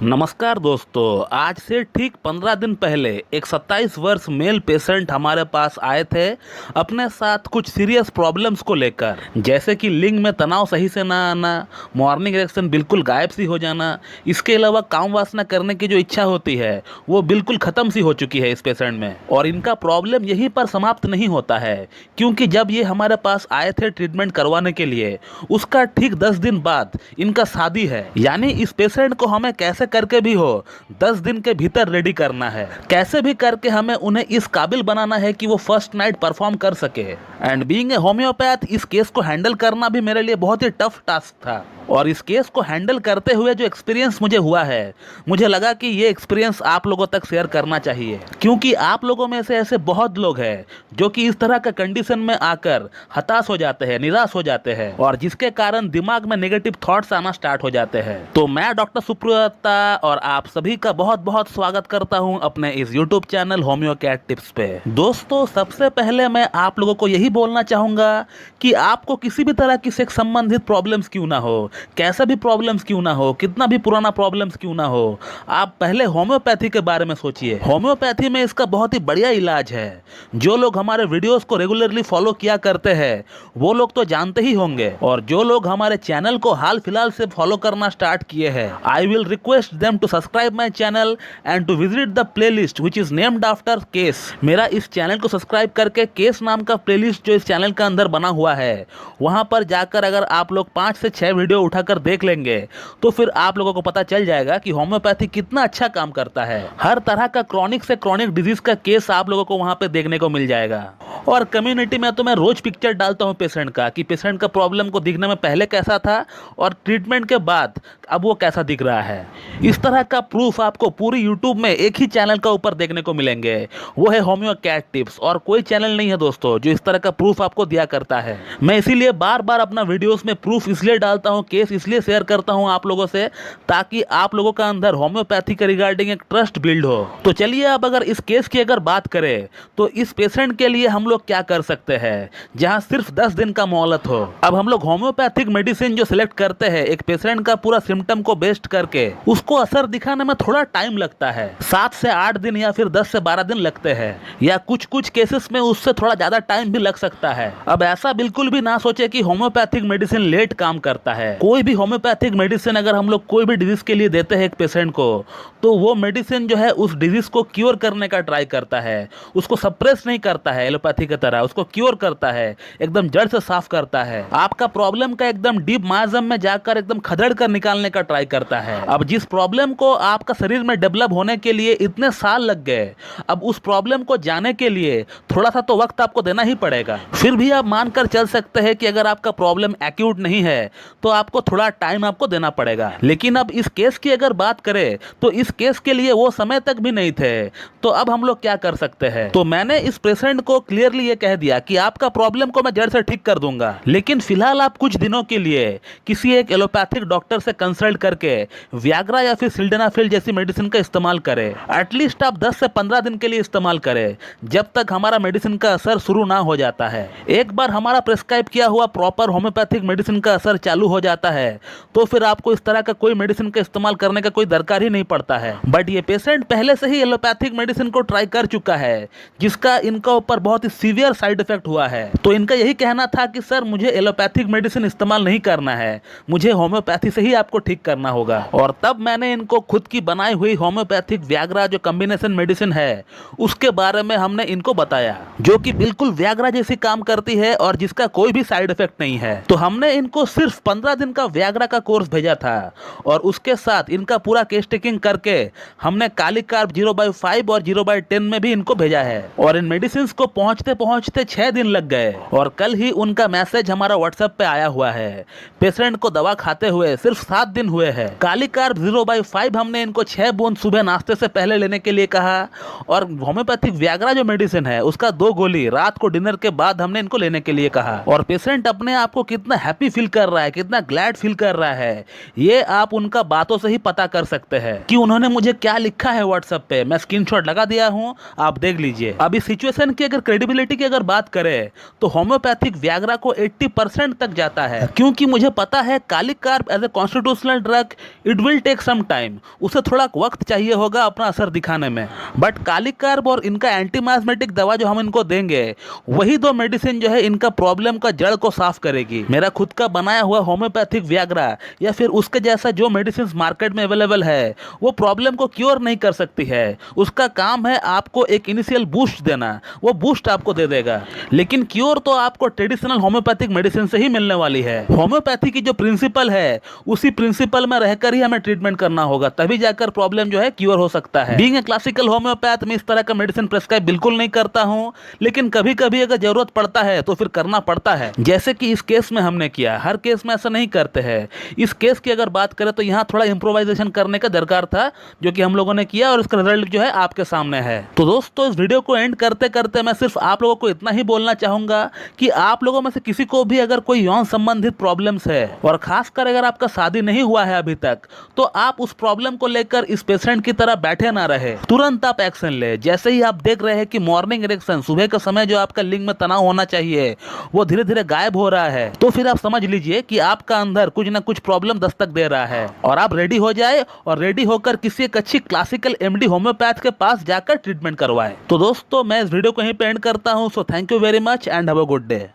नमस्कार दोस्तों, आज से ठीक 15 दिन पहले एक 27 वर्ष मेल पेशेंट हमारे पास आए थे अपने साथ कुछ सीरियस प्रॉब्लम्स को लेकर, जैसे कि लिंग में तनाव सही से ना आना, मॉर्निंग इरेक्शन बिल्कुल गायब सी हो जाना। इसके अलावा काम वासना करने की जो इच्छा होती है वो बिल्कुल ख़त्म सी हो चुकी है इस पेशेंट में। और इनका प्रॉब्लम यहीं पर समाप्त नहीं होता है, क्योंकि जब ये हमारे पास आए थे ट्रीटमेंट करवाने के लिए, उसका ठीक 10 दिन बाद इनका शादी है। यानी इस पेशेंट को हमें कैसे करके भी हो 10 दिन के भीतर रेडी करना है, कैसे भी करके हमें उन्हें इस काबिल बनाना है कि वो फर्स्ट नाइट परफॉर्म कर सके। एंड बीइंग ए होम्योपैथ, इस केस को हैंडल करना भी मेरे लिए बहुत ही टफ टास्क था। और इस केस को हैंडल करते हुए जो एक्सपीरियंस मुझे हुआ है, मुझे लगा कि ये एक्सपीरियंस आप लोगों तक शेयर करना चाहिए, क्योंकि आप लोगों में से ऐसे बहुत लोग हैं जो कि इस तरह का कंडीशन में आकर हताश हो जाते हैं, निराश हो जाते हैं, और जिसके कारण दिमाग में नेगेटिव थॉट्स आना स्टार्ट हो जाते हैं। तो मैं डॉक्टर सुप्रता और आप सभी का बहुत बहुत स्वागत करता हूं अपने इस YouTube channel Homeo Cat Tips पे। दोस्तों, सबसे पहले मैं आप लोगों को यही बोलना चाहूंगा कि आपको किसी भी तरह की सेक्स संबंधित प्रॉब्लम्स क्यों ना हो, कैसा भी प्रॉब्लम्स क्यों ना हो, कितना भी पुराना प्रॉब्लम्स क्यों ना हो, आप पहले होम्योपैथी के बारे में सोचिए। होम्योपैथी में इसका बहुत ही बढ़िया इलाज है। जो लोग हमारे वीडियोस को रेगुलरली फॉलो किया करते हैं वो लोग तो जानते ही होंगे, और जो लोग हमारे चैनल को हाल फिलहाल से फॉलो करना स्टार्ट किए हैं, I will request them to subscribe my channel and to visit the playlist which is named after case. मेरा इस चैनल को सब्सक्राइब करके केस नाम का प्लेलिस्ट जो इस चैनल के अंदर बना हुआ है, वहां पर जाकर अगर आप लोग 5 से 6 वीडियो उठाकर देख लेंगे तो फिर आप लोगों को पता चल जाएगा कि होम्योपैथी कितना अच्छा काम करता है। हर तरह का क्रॉनिक से क्रॉनिक डिजीज का केस आप लोगों को वहां पे देखने को मिल जाएगा। और कम्युनिटी में तो मैं रोज पिक्चर डालता हूं पेशेंट का, कि पेशेंट का प्रॉब्लम को दिखने में पहले कैसा था और ट्रीटमेंट के बाद अब वो कैसा दिख रहा है। इस तरह का प्रूफ आपको पूरी यूट्यूब में एक ही चैनल का ऊपर देखने को मिलेंगे, वो है होम्यो कैट टिप्स। और कोई चैनल नहीं है दोस्तों जो इस तरह का प्रूफ आपको दिया करता है। मैं इसीलिए बार बार अपना वीडियोस में प्रूफ इसलिए डालता हूं, केस इसलिए शेयर करता हूं आप लोगों से, ताकि आप लोगों का अंदर होम्योपैथी के रिगार्डिंग एक ट्रस्ट बिल्ड हो। तो चलिए, अब अगर इस केस की अगर बात करें तो इस पेशेंट के लिए हम लोग क्या कर सकते हैं जहां सिर्फ 10 दिन का मोहलत हो। अब हम लोग होम्योपैथिक मेडिसिन जो सिलेक्ट करते हैं एक पेशेंट का पूरा सिम्टम को बेस्ड करके, उसको असर दिखाने में थोड़ा टाइम लगता है। 7 से 8 दिन या फिर 10 से 12 दिन लगते हैं, या कुछ कुछ केसेस में उससे थोड़ा ज्यादा टाइम भी लग सकता है। अब ऐसा बिल्कुल भी ना सोचे कि होम्योपैथिक मेडिसिन लेट काम करता है। कोई भी होम्योपैथिक मेडिसिन अगर हम लोग कोई भी डिजीज के लिए देते हैं एक पेशेंट को, तो वो मेडिसिन जो है उस डिजीज को क्योर करने का ट्राई करता है, उसको सप्रेस नहीं करता है एलोपैथी की तरह, उसको क्योर करता है, एकदम जड़ से साफ करता है, आपका प्रॉब्लम का एकदम डीप मायाजम में जाकर एकदम खदेड़ कर निकालने का ट्राई करता है। अब जिस प्रॉब्लम को आपका शरीर में डेवलप होने के लिए इतने साल लग गए, अब उस प्रॉब्लम को जाने के लिए थोड़ा सा तो वक्त आपको देना ही पड़ेगा। फिर भी आप मानकर चल सकते हैं कि अगर आपका प्रॉब्लम एक्यूट नहीं है तो आपको थोड़ा टाइम आपको देना पड़ेगा। लेकिन अब इस केस की अगर बात करें तो इस केस के लिए वो समय तक भी नहीं थे, तो अब हम लोग क्या कर सकते हैं। तो मैंने इस पेशेंट को क्लियरली ये कह दिया कि आपका प्रॉब्लम को मैं जड़ से ठीक कर दूंगा, लेकिन फिलहाल आप कुछ दिनों के लिए किसी एक एलोपैथिक डॉक्टर से कंसल्ट करके वियाग्रा या फिर सिल्डेनाफिल जैसी मेडिसिन का इस्तेमाल करें। एटलीस्ट आप 10 से 15 दिन के लिए इस्तेमाल करें, जब तक हमारा मेडिसिन का असर शुरू ना हो जाता है। एक बार हमारा प्रेस्क्राइब किया हुआ प्रॉपर होम्योपैथिक मेडिसिन का असर चालू हो जाता है तो फिर आपको इस तरह का कोई मेडिसिन का इस्तेमाल करने का कोई दरकार ही नहीं पड़ता है। बट ये पेशेंट पहले से ही एलोपैथिक मेडिसिन को ट्राई कर चुका है, जिसका इनका ऊपर बहुत ही सीवियर साइड इफेक्ट हुआ है। तो इनका यही कहना था कि सर मुझे एलोपैथिक मेडिसिन इस्तेमाल नहीं करना है, मुझे होम्योपैथी से ही आपको ठीक करना होगा। और तब मैंने इनको खुद की बनाई हुई होम्योपैथिक वियाग्रा जो कॉम्बिनेशन मेडिसिन है उसके बारे में हमने इनको बताया, जो कि बिल्कुल वियाग्रा जैसी काम करती है और जिसका कोई भी साइड इफेक्ट नहीं है। तो हमने इनको सिर्फ 15 दिन का वियाग्रा का कोर्स भेजा था, और उसके साथ इनका पूरा केस टेकिंग करके हमने कालीकार्ब 0/5 और 0/10 में भी इनको भेजा है। और इन मेडिसिन को पहुंचते पहुंचते 6 दिन लग गए, और कल ही उनका मैसेज हमारा व्हाट्सएप पे आया हुआ है। पेशेंट को दवा खाते हुए सिर्फ 7 दिन हुए हैं। कालीकार्ब 0/5 हमने इनको 6 बूंद सुबह नाश्ते से पहले लेने के लिए कहा, और होम्योपैथिक वियाग्रा जो मेडिसिन है उसका 2 गोली रात को डिनर के बाद हमने इनको लेने के लिए कहा। और पेशेंट अपने आप को कितना हैप्पी फील कर रहा है, कितना ग्लैड फील कर रहा है, ये आप उनका बातों से ही पता कर सकते हैं कि उन्होंने मुझे क्या लिखा है व्हाट्सएप पे। मैं स्क्रीनशॉट लगा दिया हूं, आप देख लीजिए। अब इस सिचुएशन की अगर क्रेडिबिलिटी की अगर बात करें तो होम्योपैथिक वियाग्रा को 80% तक जाता है, क्योंकि मुझे पता है kali carb as a constitutional drug it will take some time, उसे थोड़ा वक्त चाहिए होगा अपना असर दिखाने में। बट कालीकार्ब और इनका एंटीमास्मेटिक दवा जो हम इनको देंगे, वही दो मेडिसिन जो है इनका प्रॉब्लम का जड़ को साफ करेगी। मेरा खुद का बनाया हुआ होम्योपैथिक व्याग्रा या फिर उसके जैसा जो मेडिसिन मार्केट में अवेलेबल है, वो प्रॉब्लम को क्योर नहीं कर सकती है। उसका काम है आपको एक इनिशियल बूस्ट देना, वो बूस्ट आपको दे देगा। लेकिन क्योर तो आपको ट्रेडिशनल होम्योपैथिक मेडिसिन से ही मिलने वाली है। होम्योपैथी की जो प्रिंसिपल है, उसी प्रिंसिपल में रहकर ही हमें ट्रीटमेंट करना होगा, तभी जाकर प्रॉब्लम जो है क्योर हो सकता है। बीइंग ए क्लासिकल होम्योपैथ मैं इस तरह का मेडिसिन प्रेस्क्राइब बिल्कुल नहीं करता हूं, लेकिन कभी कभी अगर जरूरत पड़ता है तो फिर करना पड़ता है, जैसे कि इस केस में हमने किया। हर केस में ऐसा नहीं करते हैं। इस केस की अगर बात करें तो यहाँ थोड़ा इंप्रोवाइजेशन करने का दरकार था, जो कि हम लोगों ने किया और इसका रिजल्ट जो है आपके सामने है। तो दोस्तों, इस वीडियो को एंड करते करते मैं सिर्फ आप लोगों को इतना ही बोलना चाहूंगा कि आप लोगों में से किसी को भी अगर कोई यौन संबंधित प्रॉब्लम्स है, और खासकर अगर आपका शादी नहीं हुआ है अभी तक, तो आप उस प्रॉब्लम को लेकर इस पेशेंट की तरह बैठे ना रहे, तुरंत आप एक्शन ले। जैसे ही आप देख रहे हैं कि मॉर्निंग इरेक्शन, सुबह के समय जो आपका लिंग में तनाव होना चाहिए वो धीरे धीरे गायब हो रहा है, तो फिर आप समझ लीजिए कि आपका अंदर कुछ ना कुछ प्रॉब्लम दस्तक दे रहा है, और आप रेडी हो जाए और रेडी होकर किसी एक अच्छी क्लासिकल एमडी होम्योपैथ के पास जाकर ट्रीटमेंट करवाएं। तो दोस्तों, मैं इस वीडियो को यहीं पे एंड करता हूं। So thank you very much and have a good day.